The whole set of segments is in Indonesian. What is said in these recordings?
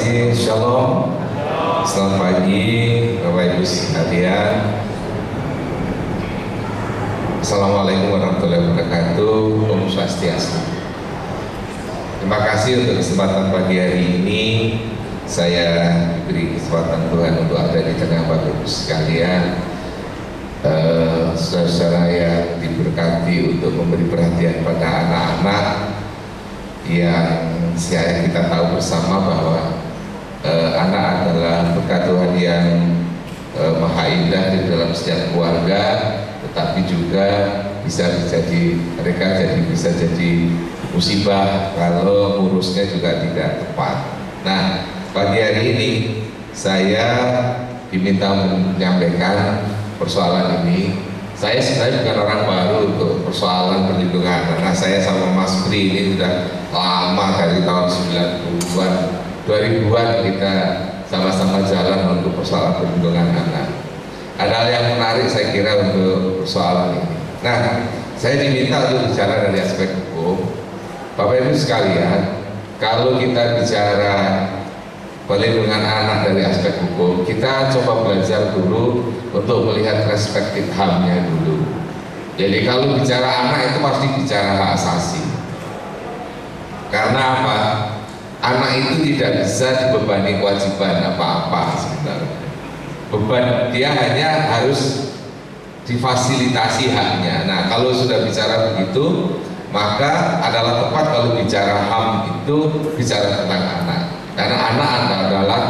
kasih. Shalom. Selamat pagi Bapak Ibu sekalian. Assalamualaikum warahmatullahi wabarakatuh. Om Swastiastu. Terima kasih untuk kesempatan pagi hari ini. Saya diberi kesempatan Tuhan untuk ada di tengah Bapak Ibu sekalian, saudara-saudara yang diberkati, untuk memberi perhatian pada anak-anak yang kita tahu bersama bahwa anak adalah berkat Tuhan yang maha indah di dalam setiap keluarga, tetapi juga mereka bisa jadi musibah kalau ngurusnya juga tidak tepat. Nah, pagi hari ini saya diminta menyampaikan persoalan ini. Saya sebenarnya bukan orang baru untuk persoalan perlindungan, karena saya sama Mas Pri ini sudah lama, dari tahun 90-an, 2000-an kita sama-sama jalan untuk persoalan perlindungan anak. Ada hal yang menarik saya kira untuk persoalan ini. Nah, saya diminta untuk bicara dari aspek hukum. Bapak Ibu sekalian, kalau kita bicara perlindungan anak dari aspek hukum, kita coba belajar dulu untuk melihat perspektif HAM-nya dulu. Jadi kalau bicara anak itu pasti bicara hak asasi. Karena apa? Anak itu tidak bisa dibebani kewajiban apa-apa sebenarnya. Beban dia hanya harus difasilitasi haknya. Nah, kalau sudah bicara begitu, maka adalah tepat kalau bicara HAM itu bicara tentang anak. Karena anak adalah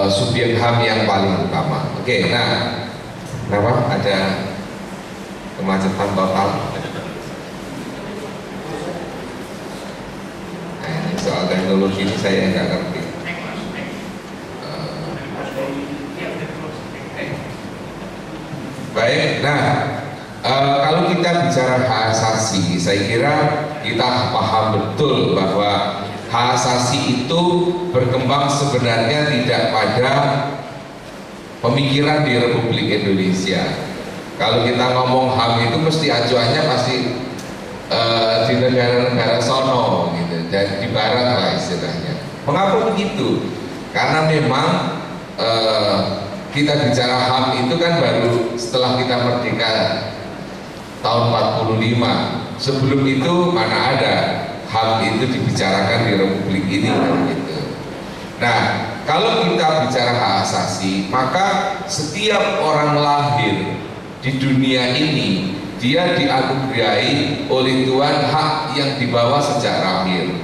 subjek HAM yang paling utama. Oke, nah, kenapa ada kemacetan total? Nah, ini soal teknologi ini saya nggak ngerti. Baik, nah, kalau kita bicara hak asasi, saya kira kita paham betul bahwa hak asasi itu berkembang sebenarnya tidak pada pemikiran di Republik Indonesia. Kalau kita ngomong HAM itu mesti acuannya pasti di negara-negara sono gitu, dan di barat lah istilahnya. Mengapa begitu? Karena memang kita bicara HAM itu kan baru setelah kita merdeka tahun 45. Sebelum itu mana ada HAM itu dibicarakan di Republik ini kan gitu. Nah, kalau kita bicara hak asasi, maka setiap orang lahir di dunia ini dia dianugerahi oleh Tuhan hak yang dibawa sejak lahir.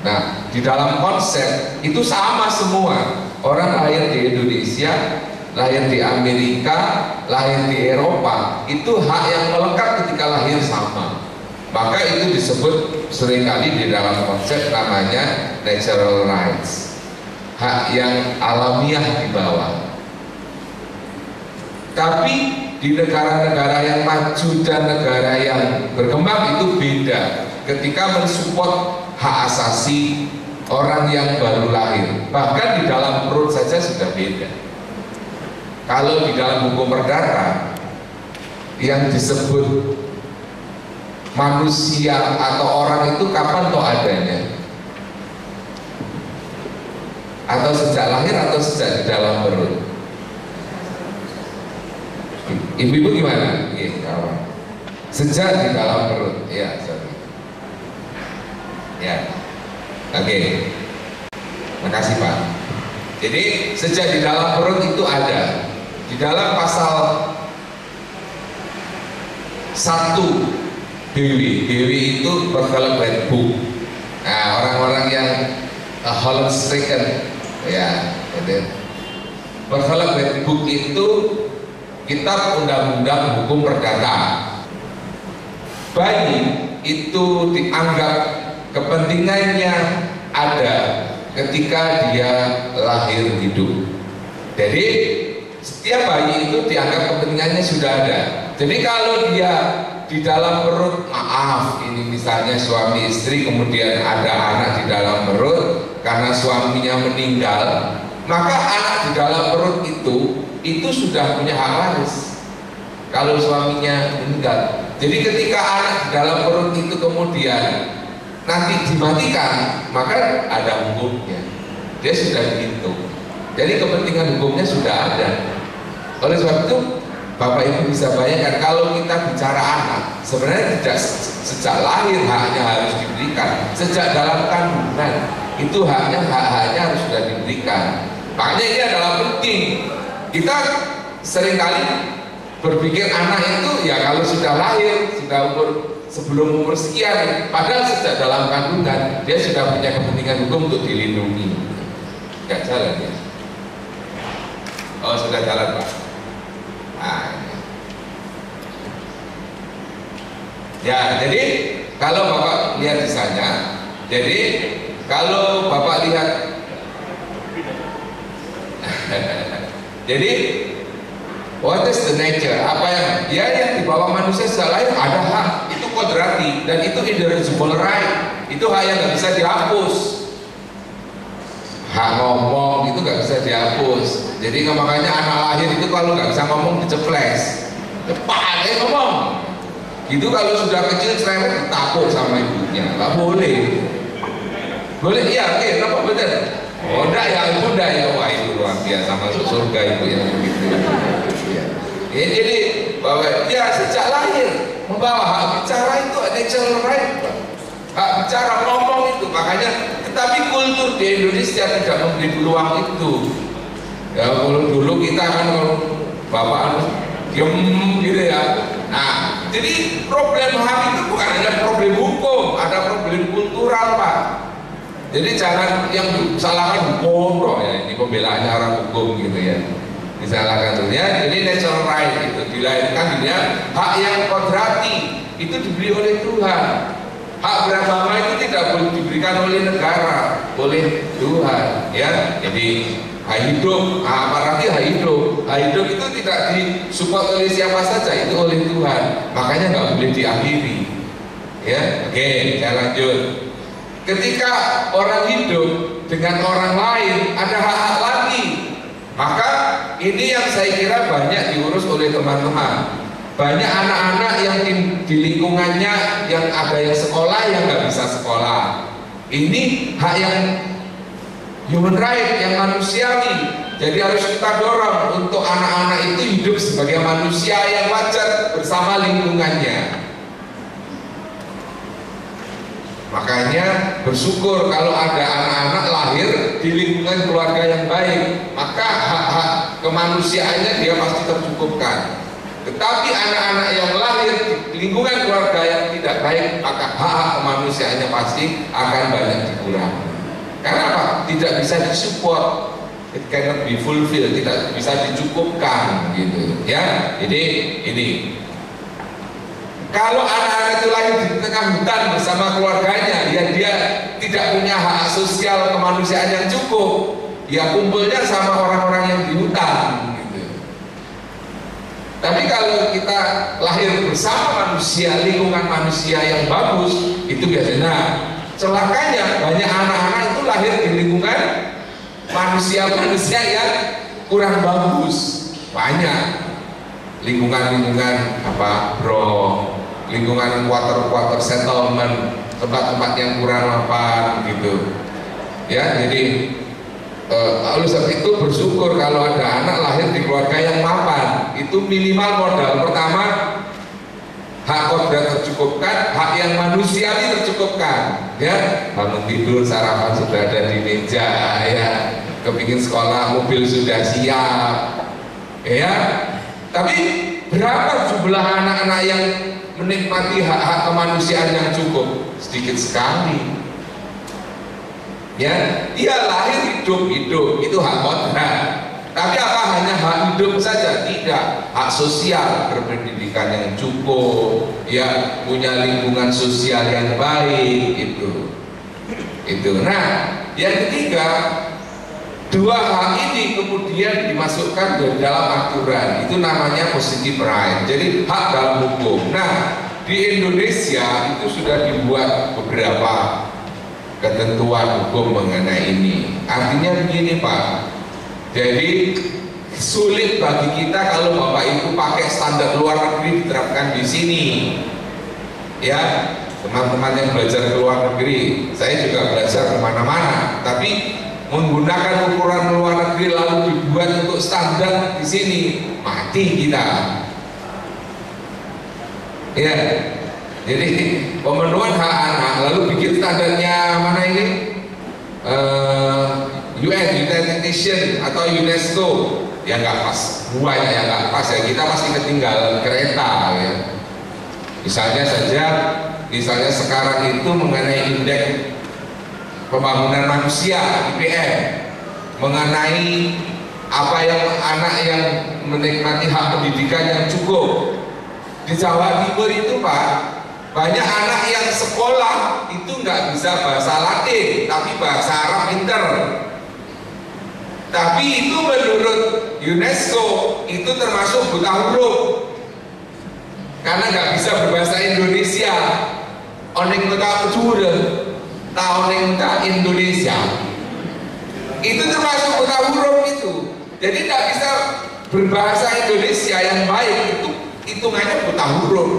Nah, di dalam konsep itu sama semua. Orang lahir di Indonesia, lahir di Amerika, lahir di Eropa, itu hak yang melekat ketika lahir sama. Maka itu disebut seringkali di dalam konsep namanya natural rights, hak yang alamiah di bawah. Tapi di negara-negara yang maju dan negara yang berkembang itu beda ketika mensupport hak asasi orang yang baru lahir. Bahkan di dalam perut saja sudah beda. Kalau di dalam hukum perdata yang disebut manusia atau orang itu kapan toh adanya? Atau sejak lahir atau sejak di dalam perut? Ibu-ibu gimana? Sejak di dalam perut. Ya, sorry. Ya. Oke. Makasih Pak. Jadi sejak di dalam perut itu ada. Di dalam pasal 1 BW itu Berkelebet Book. Nah, orang-orang yang Holland stricken, ya, Berkelebet Book itu kitab undang-undang hukum perdata. Bayi itu dianggap kepentingannya ada ketika dia lahir hidup. Jadi setiap bayi itu dianggap kepentingannya sudah ada. Jadi kalau dia di dalam perut, maaf, ini misalnya suami istri kemudian ada anak di dalam perut karena suaminya meninggal, maka anak di dalam perut itu sudah punya hak waris kalau suaminya meninggal. Jadi ketika anak di dalam perut itu kemudian nanti dimatikan, maka ada hukumnya. dia sudah dihitung. Jadi kepentingan hukumnya sudah ada. Oleh sebab itu Bapak Ibu bisa bayangkan kalau kita bicara anak, sebenarnya tidak sejak lahir haknya harus diberikan, sejak dalam kandungan itu hak-haknya harus sudah diberikan. Makanya ini adalah penting. Kita seringkali berpikir anak itu ya kalau sudah lahir, sudah sebelum umur sekian, padahal sejak dalam kandungan dia sudah punya kepentingan hukum untuk dilindungi. Gak jalan ya? Oh sudah jalan Pak. Nah, ya jadi kalau Bapak lihat di sana, jadi kalau Bapak lihat, jadi what is the nature? Apa yang dibawa manusia sejak lahir ada hak, itu kodrati dan itu indirisible right, itu hak yang nggak bisa dihapus. Hak ngomong itu nggak bisa dihapus. Jadi makanya anak lahir itu kalau nggak bisa ngomong diceples, cepat ngomong. Gitu kalau sudah kecil cerewet ditapuk sama ibunya, nggak boleh. Boleh iya, oke, kenapa betul? Oh enggak ya, ibu enggak ya, wah itu luar biasa masuk surga ibu yang begitu. Ya, jadi bahwa ya sejak lahir membawa hak bicara itu natural right, hak bicara ngomong itu, makanya tetapi kultur di Indonesia tidak memberi peluang itu. Ya kalau dulu kita kan kalau bapak diem gitu ya. Nah, jadi problem HAM itu bukan hanya problem hukum, ada problem kultural Pak. Jadi jangan yang salahkan hukum dong ya, ini pembelaannya orang hukum gitu ya. Disalahkan tuh ya, jadi natural right itu dilahirkan dia hak yang kodrati itu diberi oleh Tuhan. Hak beragama itu tidak boleh diberikan oleh negara, oleh Tuhan ya. Jadi hak hidup, apalagi hak hidup. Hak hidup itu tidak disupport oleh siapa saja, itu oleh Tuhan. Makanya nggak boleh diakhiri. Ya, oke, saya lanjut. Ketika orang hidup dengan orang lain ada hak-hak lagi, maka ini yang saya kira banyak diurus oleh teman-teman. Banyak anak-anak yang di lingkungannya yang ada yang sekolah yang nggak bisa sekolah. Ini hak yang human right, yang manusiawi. Jadi harus kita dorong untuk anak-anak itu hidup sebagai manusia yang wajar bersama lingkungannya. Makanya bersyukur kalau ada anak-anak lahir di lingkungan keluarga yang baik, maka hak-hak kemanusiaannya dia pasti tercukupkan. Tetapi anak-anak yang lahir di lingkungan keluarga yang tidak baik, maka hak-hak kemanusiaannya pasti akan banyak dikurangi. Karena apa? Tidak bisa disupport, it cannot be fulfilled, tidak bisa dicukupkan gitu ya. Jadi ini kalau anak-anak itu lahir di tengah hutan bersama keluarganya, ya dia tidak punya hak sosial kemanusiaan yang cukup, ya kumpulnya sama orang-orang yang di hutan gitu. Tapi kalau kita lahir bersama manusia, lingkungan manusia yang bagus, itu biasanya celakanya banyak anak-anak itu lahir di lingkungan manusia-manusia yang kurang bagus. Banyak lingkungan-lingkungan lingkungan quarter settlement, tempat-tempat yang kurang mapan gitu ya. Jadi oleh sebab itu bersyukur kalau ada anak lahir di keluarga yang mapan. Itu minimal modal pertama, hak kodrat tercukupkan, hak yang manusiawi tercukupkan ya. Bangun tidur, sarapan sudah ada di meja ya, kepingin sekolah, mobil sudah siap ya. Tapi berapa jumlah anak-anak yang menikmati hak-hak kemanusiaan yang cukup? Sedikit sekali ya. Dia lahir hidup itu hak kodrat. Tapi apa hanya hak hidup saja? Tidak. Hak sosial, berpendidikan yang cukup ya, punya lingkungan sosial yang baik itu. Nah yang ketiga, dua hal ini kemudian dimasukkan ke dalam aturan, itu namanya positive right, jadi hak dalam hukum. Nah di Indonesia itu sudah dibuat beberapa ketentuan hukum mengenai ini. Artinya begini Pak, jadi sulit bagi kita kalau Bapak Ibu pakai standar luar negeri diterapkan di sini ya. Teman-teman yang belajar ke luar negeri, saya juga belajar kemana-mana, tapi menggunakan ukuran luar negeri lalu dibuat untuk standar di sini, mati kita. Ya, jadi pemenuhan hak anak lalu bikin standarnya mana ini? UN, United Nations atau UNESCO, ya nggak pas, banyak yang nggak pas ya, kita masih ketinggalan kereta ya. Misalnya sekarang itu mengenai indeks pembangunan manusia IPM, mengenai apa yang anak yang menikmati hak pendidikan yang cukup. Di Jawa Timur itu Pak, banyak anak yang sekolah itu nggak bisa bahasa Latin tapi bahasa Arab pinter. Tapi itu menurut UNESCO itu termasuk buta huruf karena nggak bisa berbahasa Indonesia. Oneng buta jure, tahun Indonesia itu termasuk buta huruf itu. Jadi nggak bisa berbahasa Indonesia yang baik, itu hitungannya buta huruf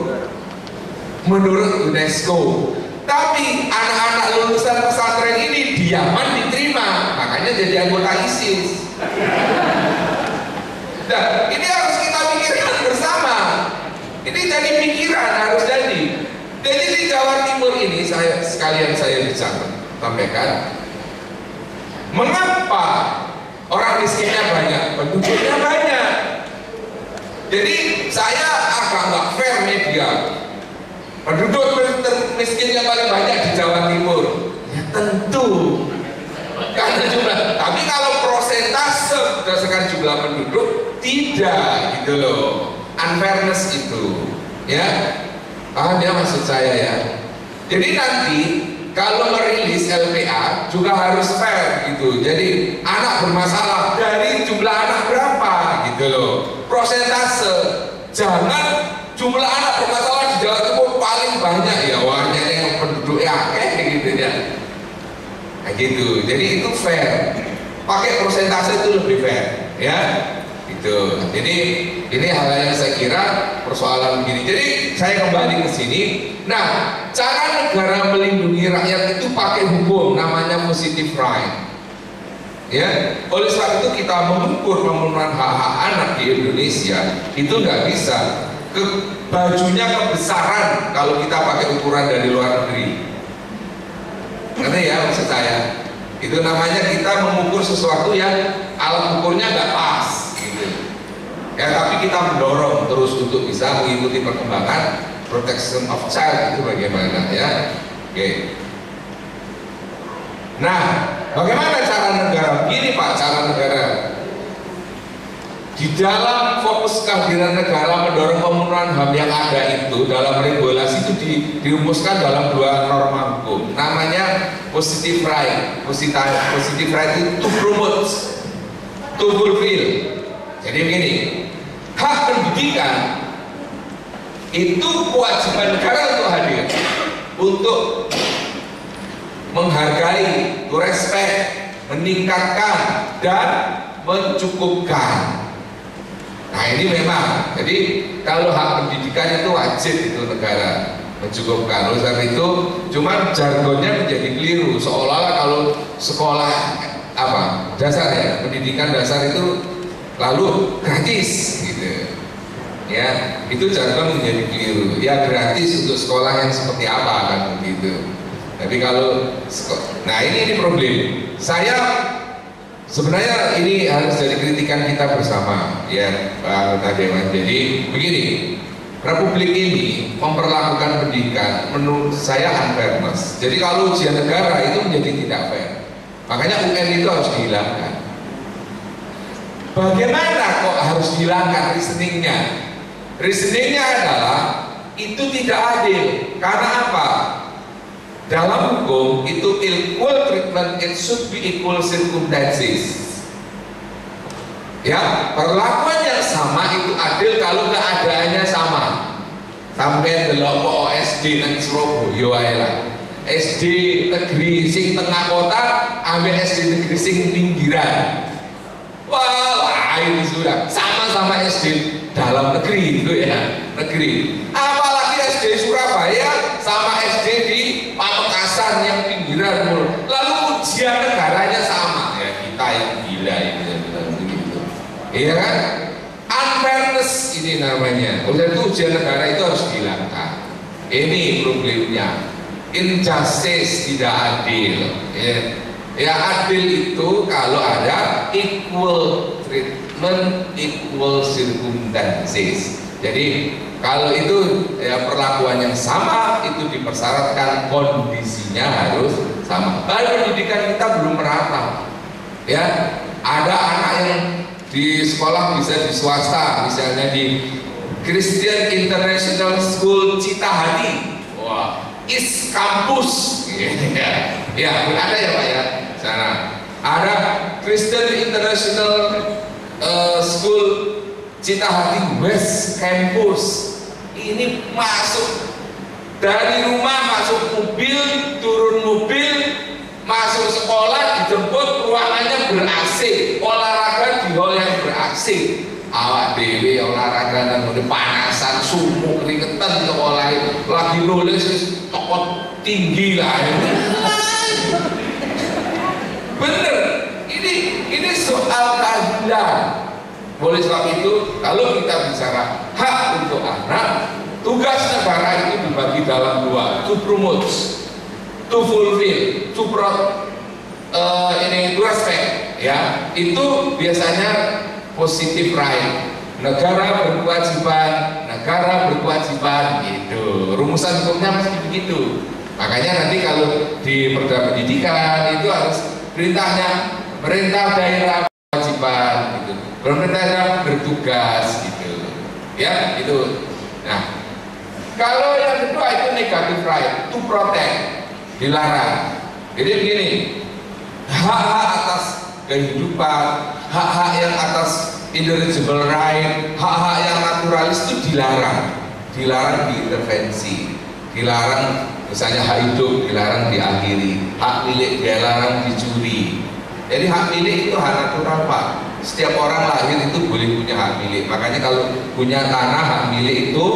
menurut UNESCO. Tapi anak-anak lulusan pesantren ini diaman diterima, makanya jadi anggota ISIS. Nah, ini harus kita pikirkan bersama. Ini jadi pikiran harus jadi. Jadi di Jawa Timur ini saya bisa sampaikan, mengapa orang miskinnya banyak, penduduknya banyak. Jadi saya agak nggak fair media. Penduduk miskinnya paling banyak di Jawa Timur, ya tentu karena jumlah. Tapi kalau prosentase berdasarkan jumlah penduduk tidak, gitu loh. Unfairness itu, ya. Paham ya maksud saya ya. Jadi nanti kalau merilis LPA juga harus fair gitu. Jadi anak bermasalah dari jumlah anak berapa, gitu loh. Prosentase, jangan jumlah anak bermasalah di Jawa Timur paling banyak ya, warnanya yang penduduknya gitu ya. Nah gitu, jadi itu fair. Pakai prosentase itu lebih fair, ya. Gitu. Jadi ini hal yang saya kira persoalan begini. Jadi saya kembali ke sini. Nah, cara negara melindungi rakyat itu pakai hukum, namanya positive right. Ya, oleh sebab itu kita mengukur pemenuhan hak-hak anak di Indonesia itu nggak bisa bajunya kebesaran kalau kita pakai ukuran dari luar negeri. Karena ya maksud saya, itu namanya kita mengukur sesuatu yang alat ukurnya nggak pas, gitu. Ya, tapi kita mendorong terus untuk bisa mengikuti perkembangan protection of child itu bagaimana ya. Oke. Nah, bagaimana cara negara? Gini Pak, cara negara di dalam fokus kehadiran negara mendorong pemenuhan HAM yang ada itu dalam regulasi itu dirumuskan dalam dua norma hukum, namanya positive right. Positive right itu to promote, to fulfill. Jadi begini, hak pendidikan itu kewajiban negara untuk hadir, untuk menghargai, to respect, meningkatkan dan mencukupkan. Nah ini memang, jadi kalau hak pendidikan itu wajib itu negara mencukupkan. Oleh sebab itu, cuman jargonnya menjadi keliru, seolah-olah kalau sekolah apa dasar ya, pendidikan dasar itu lalu gratis gitu. Ya, itu jargon menjadi keliru. Ya gratis untuk sekolah yang seperti apa kan begitu. Tapi kalau, nah ini problem. Saya sebenarnya ini harus jadi kritikan kita bersama, ya Pak anggota Dewan. Jadi begini, Republik ini memperlakukan pendidikan menurut saya unfairness. Jadi kalau ujian negara itu menjadi tidak fair. Makanya UN itu harus dihilangkan. Bagaimana kok harus dihilangkan reasoningnya? Reasoningnya adalah itu tidak adil. Karena apa? Dalam hukum itu equal treatment, it should be equal circumstances. Ya, perlakuan yang sama itu adil kalau keadaannya sama. Sampai delok SD nang Surabaya wae lah. SD negeri sing tengah kota ambil SD negeri sing pinggiran. Wah, lain sudah. Sama-sama SD dalam negeri itu ya, negeri. Apalagi SD Surabaya sama SD di Pamekasan yang pinggiran, lalu ujian negaranya sama ya. ya kan? Unfairness ini namanya. Oleh itu ujian negara itu harus dihilangkan. Ini problemnya. Injustice, tidak adil. Ya adil itu kalau ada equal treatment, equal circumstances. Jadi kalau itu ya perlakuan yang sama, itu dipersyaratkan kondisinya harus sama. Tapi pendidikan kita belum merata. Ya, ada anak yang di sekolah bisa di swasta, misalnya di Christian International School Citahati, wah, East Campus, ya, ada ya Pak ya, sana. Ada Christian International School Citahati West Campus. Ini masuk dari rumah, masuk mobil, turun mobil, masuk sekolah, dijemput, ruangannya ber-AC, olahraga di hall yang ber-AC. Awak dewe olahraga dan udah panasan, sumuk, keringetan sekolah, lagi nulis tokot tinggi lah. Bener, ini soal keadilan. Oleh sebab itu, kalau kita bicara hak untuk anak, tugas negara itu dibagi dalam dua: to promote, to fulfill, to respect. Ya, itu biasanya positive right. Negara berkewajiban, gitu. Rumusan hukumnya mesti begitu. Makanya nanti kalau di Perda Pendidikan itu harus perintahnya pemerintah daerah kewajiban, gitu. Pemerintah daerah bertugas, gitu. Ya, itu. Nah, kalau yang kedua itu negative right, to protect, dilarang. Jadi begini, hak-hak atas kehidupan, hak-hak yang atas intelligible right, hak-hak yang naturalis itu dilarang diintervensi, dilarang misalnya hak hidup dilarang diakhiri, hak milik dilarang dicuri. Jadi hak milik itu hak natural Pak. Setiap orang lahir itu boleh punya hak milik. Makanya kalau punya tanah hak milik itu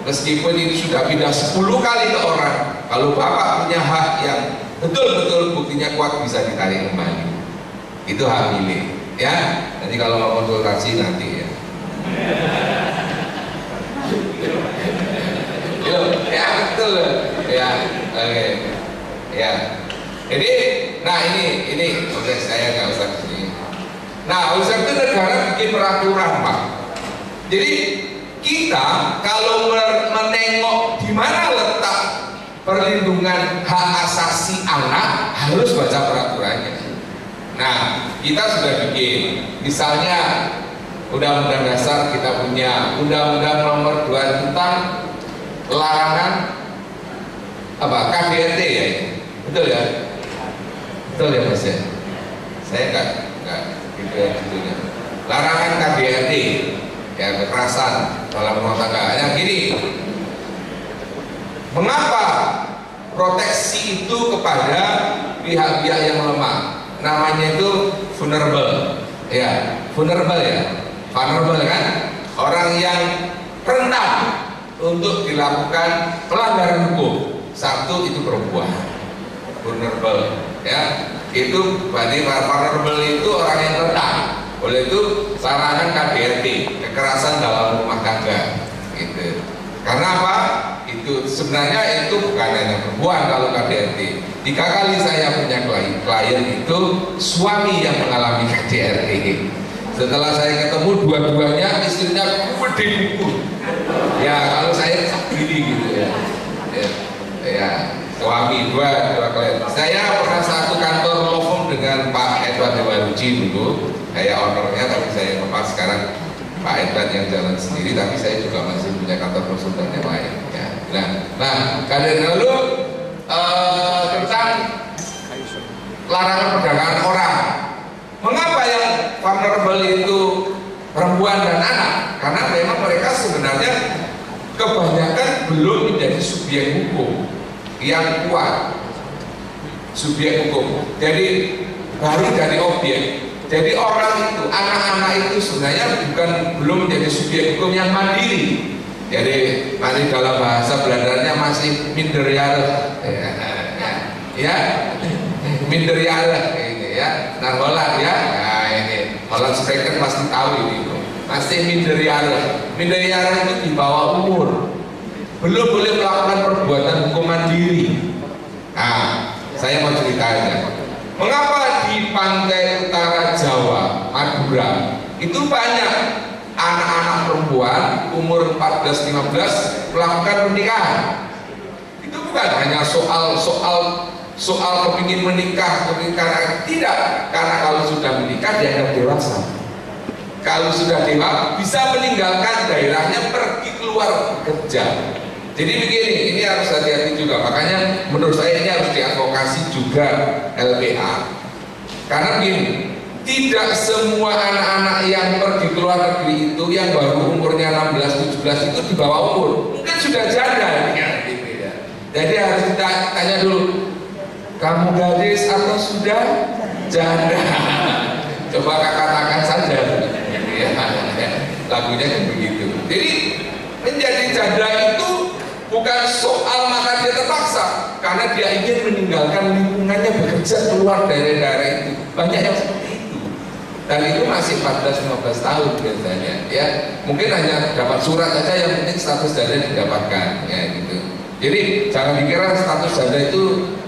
meskipun itu sudah pindah 10 kali ke orang, kalau Bapak punya hak yang betul-betul buktinya kuat bisa ditarik kembali, itu hak milik. Ya, nanti kalau mau konsultasi nanti ya. Ya betul ya. Oke. Ya. Jadi, nah ini oke, saya nggak usah kesini. Nah, usah itu negara bikin peraturan Pak. Jadi kita kalau menengok di mana letak perlindungan hak asasi anak harus baca peraturannya. Nah, kita sudah bikin, misalnya Undang-Undang Dasar kita punya Undang-Undang Nomor 2 tentang larangan apa KDRT ya, betul ya, betul ya Mas ya. Saya nggak gitu ya, gitu. Larangan KDRT ya, kekerasan dalam rumah tangga. Yang gini, mengapa proteksi itu kepada pihak-pihak yang lemah? Namanya itu vulnerable, ya, vulnerable kan, orang yang rentan untuk dilakukan pelanggaran hukum. Satu itu perempuan, vulnerable, ya, itu berarti vulnerable itu orang yang rentan. Oleh itu larangan KDRT, kekerasan dalam rumah tangga, gitu. Karena apa? Itu sebenarnya itu bukan hanya perempuan kalau KDRT. 3 kali saya punya klien itu suami yang mengalami KDRT. Setelah saya ketemu dua-duanya istrinya gede buku. Ya kalau saya gini gitu ya. Ya suami dua klien. Saya pernah satu kantor law firm dengan Pak Edward Dewaruji dulu. Saya ownernya, tapi saya lepas sekarang Pak Edward yang jalan sendiri, tapi saya juga masih punya kantor konsultan yang lain. Ya. Nah, kalian lalu tentang larangan perdagangan orang. Mengapa yang vulnerable itu perempuan dan anak? Karena memang mereka sebenarnya kebanyakan belum menjadi subjek hukum yang kuat, subjek hukum. Jadi baru dari objek. Jadi orang itu, anak-anak itu sebenarnya belum menjadi subjek hukum yang mandiri. Jadi masih dalam bahasa Belandanya masih minderjaren, ya minderjaren ini ya, narkola ya, nah ini Malah speaker pasti tahu ini. Masih minderiyara itu di bawah umur, belum boleh melakukan perbuatan hukuman diri. Nah, saya mau ceritakan mengapa di pantai utara Jawa, Madura itu banyak anak-anak perempuan umur 14-15 melakukan pernikahan. Itu bukan hanya soal kepingin menikah, tidak, karena kalau sudah menikah dianggap dewasa. Kalau sudah dewasa bisa meninggalkan daerahnya, pergi keluar bekerja. Jadi begini, ini harus hati-hati juga. Makanya menurut saya ini harus diadvokasi juga LPA. Karena begini, tidak semua anak-anak yang pergi keluar negeri itu yang baru umurnya 16-17 itu di bawah umur, mungkin sudah janda ya, gitu ya. Jadi harus kita tanya dulu, kamu gadis atau sudah janda? Coba katakan saja, ya, lagunya kan begitu. Jadi menjadi janda itu bukan soal maka dia terpaksa, karena dia ingin meninggalkan lingkungannya, bekerja keluar dari daerah itu. Banyak yang seperti itu, dan itu masih 14-15 tahun biasanya. Ya, mungkin hanya dapat surat saja, yang penting status janda didapatkan, ya gitu. Jadi jangan dikira status janda itu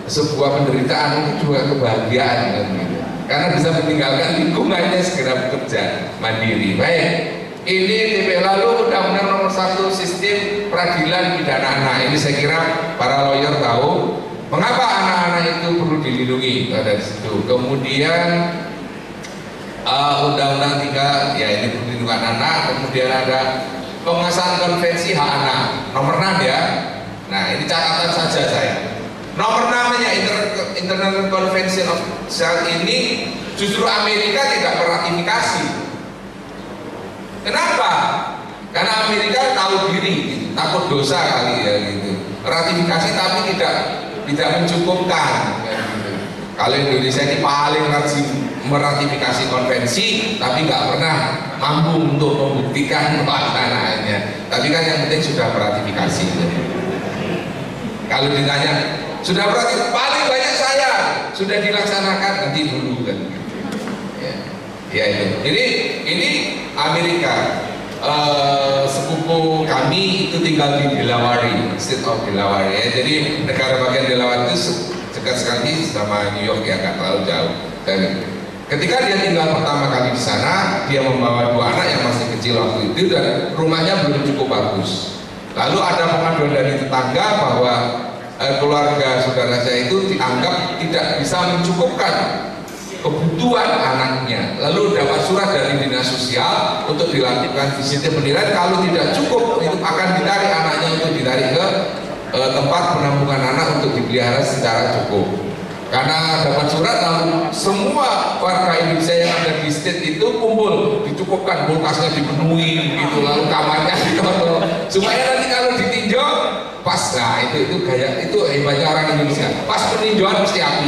sebuah penderitaan, itu juga kebahagiaan, kan, gitu. Karena bisa meninggalkan lingkungannya, segera bekerja mandiri. Baik, ini TP lalu Undang-Undang Nomor 1 Sistem Peradilan Pidana Anak. Ini saya kira para lawyer tahu mengapa anak-anak itu perlu dilindungi, ada di situ. Kemudian Undang-Undang 3, ya ini perlindungan anak. Kemudian ada pengesahan Konvensi Hak Anak nomor 6 ya. Nah ini catatan saja saya. Nomor 6-nya International Convention of Child ini justru Amerika tidak meratifikasi. Kenapa? Karena Amerika tahu diri, gitu, takut dosa kali ya gitu. Ratifikasi tapi tidak mencukupkan. Ya, gitu. Kalau Indonesia ini paling rajin meratifikasi konvensi, tapi nggak pernah mampu untuk membuktikan pelaksanaannya. Tapi kan yang penting sudah meratifikasi. Gitu. Kalau ditanya sudah berarti paling banyak saya sudah dilaksanakan, nanti dulu kan. Ya itu. Jadi ini Amerika, sepupu kami itu tinggal di Delaware, State of Delaware ya. Jadi negara bagian Delaware itu dekat sekali sama New York ya, nggak terlalu jauh. Dan ketika dia tinggal pertama kali di sana, dia membawa 2 anak yang masih kecil waktu itu dan rumahnya belum cukup bagus. Lalu ada pengaduan dari tetangga bahwa keluarga saudara saya itu dianggap tidak bisa mencukupkan kebutuhan anaknya. Lalu dapat surat dari dinas sosial untuk dilakukan visit penilaian. Kalau tidak cukup, itu akan ditarik anaknya untuk ditarik ke tempat penampungan anak untuk dipelihara secara cukup. Karena dapat surat, lalu semua warga Indonesia yang ada di state itu kumpul, dicukupkan, kulkasnya dipenuhi, gitu, lalu kamarnya ditutup, supaya nanti kalau ditinjau pas. Nah itu gaya, itu hebatnya orang Indonesia. Pas peninjauan mesti api.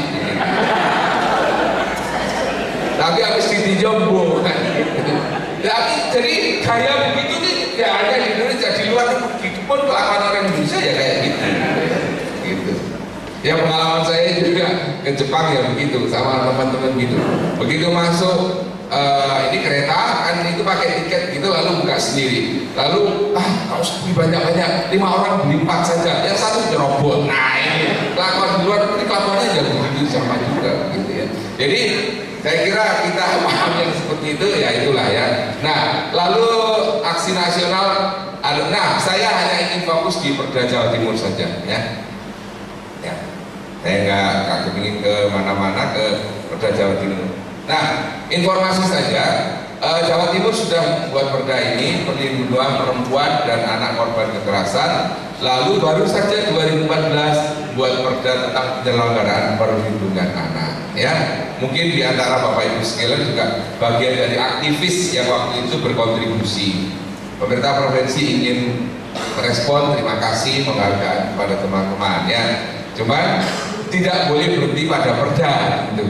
Tapi habis ditinjau bohong. Tapi jadi gaya begitu nih, ya hanya di Indonesia, di luar negeri pun kelakuan orang Indonesia ya kayak gitu. Gitu. Ya pengalaman saya juga ke Jepang ya begitu, sama teman-teman gitu. Begitu masuk ini kereta kan itu pakai tiket gitu, lalu buka sendiri. Lalu kalau usah banyak-banyak, 5 orang beli 4 saja, yang satu jerobot. Nah ini kelakuan di luar negeri, kelakuannya ya begitu sama juga gitu ya. Jadi saya kira kita paham yang seperti itu ya, itulah ya. Nah lalu aksi nasional, nah saya hanya ingin fokus di Perda Jawa Timur saja ya. Saya nggak kepingin ke mana-mana, ke Perda Jawa Timur. Nah, informasi saja, Jawa Timur sudah buat perda ini perlindungan perempuan dan anak korban kekerasan. Lalu baru saja 2014 buat perda tentang penyelenggaraan perlindungan anak. Ya, mungkin di antara Bapak Ibu sekalian juga bagian dari aktivis yang waktu itu berkontribusi. Pemerintah provinsi ingin merespon, terima kasih, penghargaan kepada teman-teman ya. Cuman tidak boleh berhenti pada perda gitu.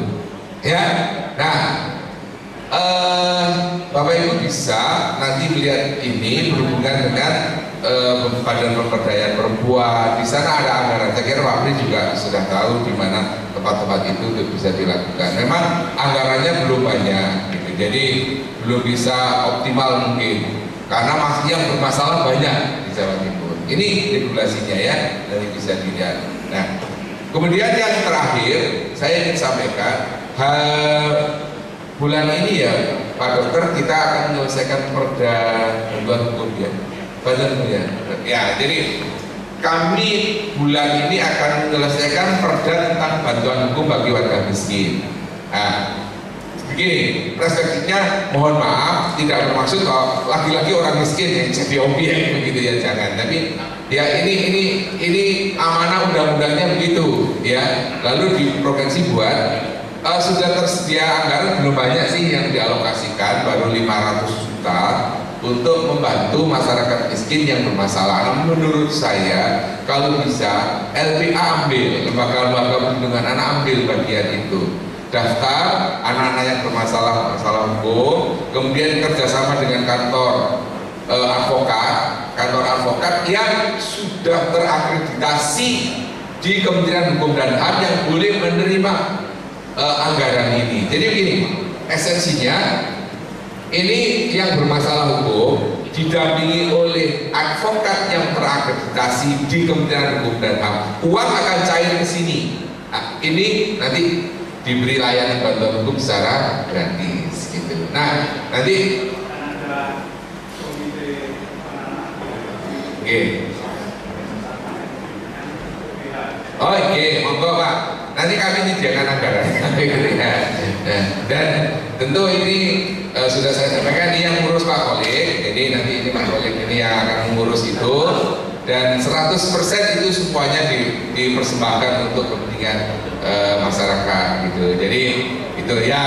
Ya. Nah, Bapak Ibu bisa nanti melihat ini berhubungan dengan Badan Pemberdayaan Perempuan. Di sana ada anggaran. Saya kira Pak Pri juga sudah tahu di mana tempat-tempat itu bisa dilakukan. Memang anggarannya belum banyak gitu Jadi belum bisa optimal mungkin karena masih yang bermasalah banyak di Jawa Timur. Ini regulasinya ya, nanti bisa dilihat. Nah, kemudian yang terakhir saya ingin sampaikan, bulan ini ya Pak Dokter, kita akan menyelesaikan perda bantuan hukum ya, ya. Jadi kami bulan ini akan menyelesaikan perda tentang bantuan hukum bagi warga miskin. Nah, begini, perspektifnya mohon maaf tidak bermaksud kalau lagi-lagi orang miskin yang jadi objek begitu ya, jangan. Tapi ya ini amanah undang-undangnya begitu ya. Lalu di provinsi buat sudah tersedia anggaran belum banyak sih yang dialokasikan, baru 500 juta untuk membantu masyarakat miskin yang bermasalah. Nah, menurut saya kalau bisa LPA ambil, lembaga-lembaga perlindungan anak ambil bagian itu, daftar anak-anak yang bermasalah hukum, kemudian kerjasama dengan kantor advokat yang sudah terakreditasi di Kementerian Hukum dan HAM yang boleh menerima anggaran ini. Jadi begini, esensinya ini yang bermasalah hukum didampingi oleh advokat yang terakreditasi di Kementerian Hukum dan HAM. Uang akan cair ke sini. Nah, ini nanti diberi layanan bantuan hukum secara gratis gitu. Nah, nanti monggo Pak. Nanti kami menyediakan anggaran. Dan tentu ini sudah saya sampaikan, ini yang ngurus Pak Kolik. Jadi nanti ini Pak Kolik ini yang akan mengurus itu, dan 100% itu semuanya dipersembahkan untuk kepentingan masyarakat gitu. Jadi itu ya,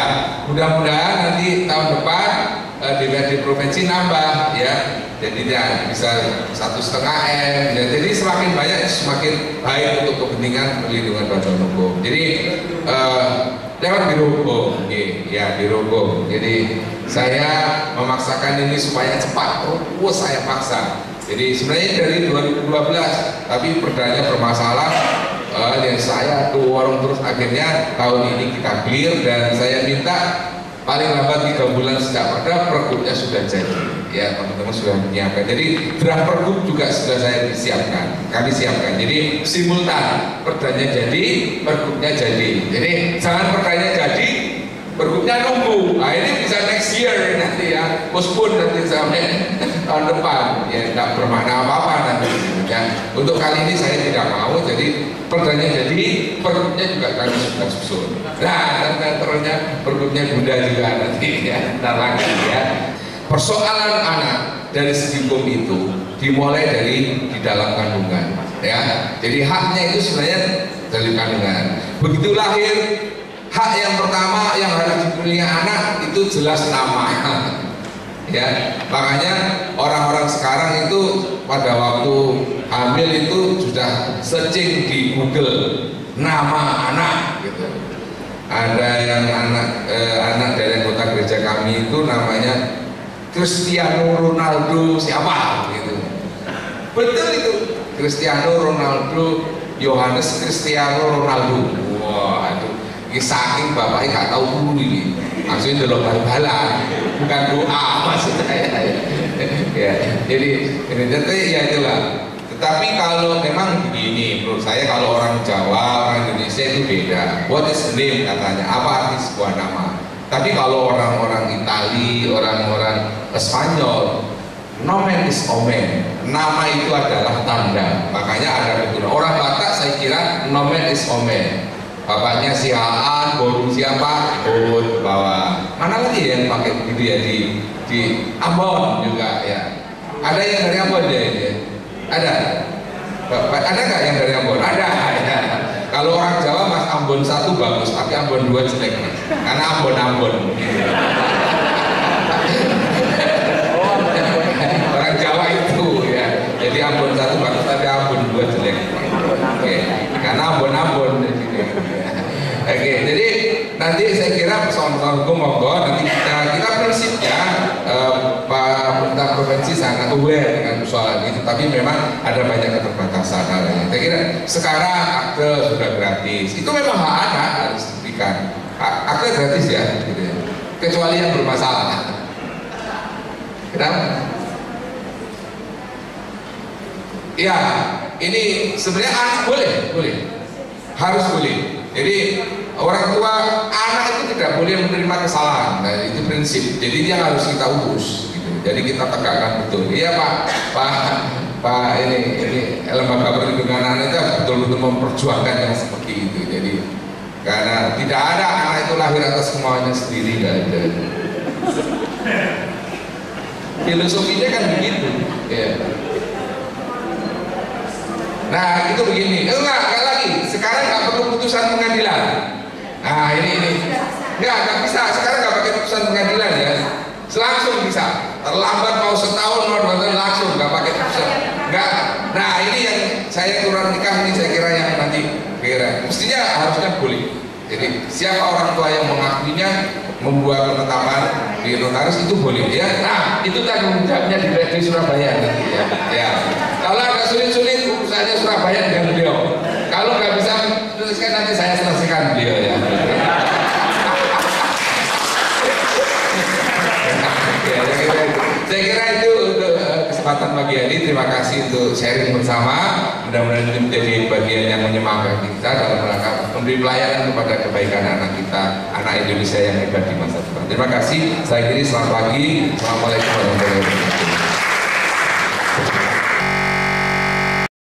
mudah-mudahan nanti tahun depan DPRD provinsi nambah ya. Jadi ya bisa 1,5 M ya. Jadi semakin banyak semakin baik untuk kepentingan perlindungan bantuan hukum. Jadi lewat biro hukum, ya biro hukum. Jadi saya memaksakan ini supaya cepat, terus saya paksa. Jadi sebenarnya dari 2012, tapi perdanya bermasalah, dan saya dorong terus, akhirnya tahun ini kita clear, dan saya minta paling lambat 3 bulan sejak perda pergubnya sudah jadi, ya teman-teman sudah menyiapkan. Jadi draft pergub juga sudah saya kami siapkan. Jadi simultan, perdanya jadi, pergubnya jadi. Jadi jangan perdanya jadi, pergubnya nunggu. Nah ini bisa next year nanti ya, postpone nanti sampai tahun depan. Ya tidak bermakna apa-apa nanti. Ya, untuk kali ini saya tidak mau, jadi perdanya jadi, pergubnya juga kami sudah susun. Nah, ternyata pergubnya bunda juga nanti ya, ntar lagi ya. Persoalan anak dari segi hukum itu dimulai dari di dalam kandungan, ya. Jadi haknya itu sebenarnya dari kandungan. Begitu lahir, hak yang pertama yang harus dimiliki anak itu jelas nama. Ya, makanya orang-orang sekarang itu pada waktu hamil itu sudah searching di Google nama anak gitu. Ada yang anak dari anggota gereja kami itu namanya Cristiano Ronaldo siapa gitu. Betul itu, Cristiano Ronaldo Yohanes Cristiano Ronaldo. Wah, aduh, ini saking bapaknya nggak tahu dulu ini. Maksudnya delok bal-balan, bukan doa maksud saya. Ya, jadi ya itulah. Tetapi kalau memang begini, menurut saya kalau orang Jawa, orang Indonesia itu beda. What is the name katanya? Apa arti sebuah nama? Tapi kalau orang-orang Itali, orang-orang Spanyol, nomen is omen. Nama itu adalah tanda. Makanya ada betul. Orang Batak saya kira nomen is omen. Bapaknya si Aan, Boru siapa? Bot ke bawah. Mana lagi yang pakai begitu ya di Ambon juga ya. Ada yang dari Ambon ya ini? Ada? Ada nggak yang dari Ambon? Ada. Ya. Kalau orang Jawa Mas Ambon 1 bagus, tapi Ambon 2 jelek Mas. Karena Ambon. Orang Jawa itu ya. Jadi Ambon 1 bagus, tapi Ambon 2 jelek. Oke. Karena Ambon. Oke, jadi nanti saya kira persoalan hukum monggo nanti kita prinsipnya pemerintah provinsi sangat aware dengan persoalan itu, tapi memang ada banyak keterbatasan halnya. Saya kira sekarang akte sudah gratis, itu memang hak anak harus diberikan. Akte gratis ya, gitu ya. kecuali yang bermasalah. Kenapa? Ya, ini sebenarnya anak boleh, harus boleh. Jadi orang tua anak itu tidak boleh menerima kesalahan. Nah, itu prinsip. Jadi dia harus kita urus. Gitu. Jadi kita tegakkan betul. Iya Pak, ini lembaga perlindungan anak itu betul-betul memperjuangkan yang seperti itu. Jadi karena tidak ada anak itu lahir atas kemauannya sendiri, nggak ada. Filosofinya kan begitu. Ya. Nah itu begini, enggak lagi. Sekarang nggak perlu putusan pengadilan. Nah ini nggak bisa. Sekarang nggak pakai putusan pengadilan ya, langsung bisa. Terlambat mau setahun mau 2 tahun langsung nggak pakai putusan. Nggak. Nah ini yang saya kurang nikah ini saya kira yang nanti mestinya harusnya boleh. Jadi siapa orang tua yang mengakuinya membuat penetapan di notaris itu boleh ya. Nah itu tanggung jawabnya di Surabaya nanti ya. Ya. Kalau agak sulit-sulit urusannya Surabaya dengan beliau. Kalau nggak bisa tuliskan nanti saya selesaikan beliau ya. Saya kira itu untuk kesempatan pagi hari. Terima kasih untuk sharing bersama. Mudah-mudahan ini menjadi bagian yang menyemangati kita dalam rangka memberi pelayanan kepada kebaikan anak kita, anak Indonesia yang hebat di masa depan. Terima kasih. Saya kira selamat pagi. Assalamualaikum warahmatullahi wabarakatuh.